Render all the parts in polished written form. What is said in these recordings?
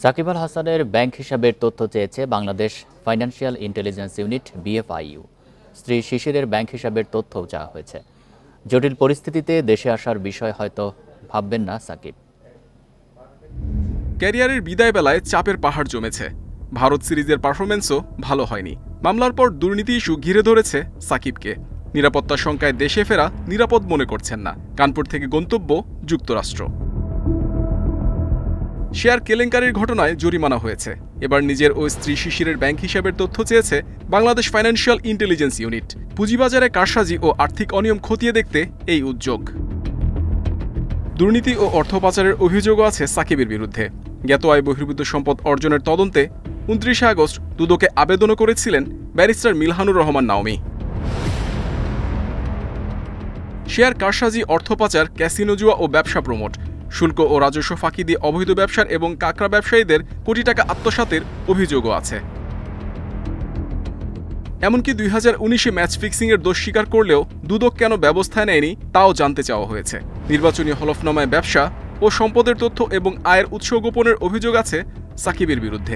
সাকিব আল হাসানের ব্যাংক হিসাবের তথ্য চেয়েছে Bangladesh financial intelligence unit BFIU. স্ত্রী শিশিরের ব্যাংক হিসাবের তথ্যও চাওয়া হয়েছে। জটিল পরিস্থিতিতে দেশে আসার বিষয় হয়তো ভাববেন না সাকিব। ক্যারিয়ারের বিদায় বেলায় চাপের পাহাড় জমেছে। ভারত সিরিজের পারফরম্যান্সও ভালো হয়নি। মামলার পর দুর্নীতি ইস্যু ঘিরে ধরেছে সাকিবকে। নিরাপত্তা শঙ্কায় দেশে ফেরা নিরাপদ মনে করছেন না। কানপুর থেকে গন্তব্য যুক্তরাষ্ট্র। শেয়ার কেলেঙ্কারির ঘটনায় জরিমানা হয়েছে। এবার নিজের ও স্ত্রী শিশিরের ব্যাংক হিসাবের তথ্য চেয়েছে বাংলাদেশ ফাইন্যান্সিয়াল ইন্টেলিজেন্স ইউনিট। পুঁজিবাজারে কারসাজি ও আর্থিক অনিয়ম খতিয়ে দেখতে এই উদ্যোগ। দুর্নীতি ও অর্থ পাচারের অভিযোগও আছে সাকিবের বিরুদ্ধে। জ্ঞাত আয় বহির্ভূত সম্পদ অর্জনের তদন্তে ২৯ আগস্ট দুদকে আবেদনও করেছিলেন ব্যারিস্টার মিলহানুর রহমান নাওমি। শেয়ার কারসাজি, অর্থ পাচার, ক্যাসিনো জুয়া ও ব্যবসা প্রমোট, শুল্ক ও রাজস্ব ফাঁকি দিয়ে অবৈধ ব্যবসার এবং কাঁকড়া ব্যবসায়ীদের কোটি টাকা আত্মসাতের অভিযোগও আছে। এমনকি ২০১৯-এ ম্যাচ ফিক্সিংয়ের দোষ স্বীকার করলেও দুদক কেন ব্যবস্থা নেয়নি তাও জানতে চাওয়া হয়েছে। নির্বাচনী হলফনামায় ব্যবসা ও সম্পদের তথ্য এবং আয়ের উৎস গোপনের অভিযোগ আছে সাকিবের বিরুদ্ধে।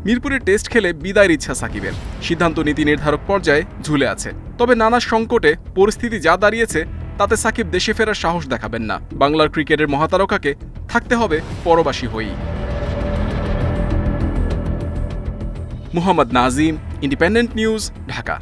মিরপুরে টেস্ট খেলে বিদায়ের ইচ্ছা সাকিবের। সিদ্ধান্ত নীতি নির্ধারক পর্যায়ে ঝুলে আছে। তবে নানা সংকটে পরিস্থিতি যা দাঁড়িয়েছে তাতে সাকিব দেশে ফেরার সাহস দেখাবেন না। বাংলার ক্রিকেটের মহাতারকাকে থাকতে হবে পরবাসী হয়েই। Muhammad Nazim, independent news, Dhaka.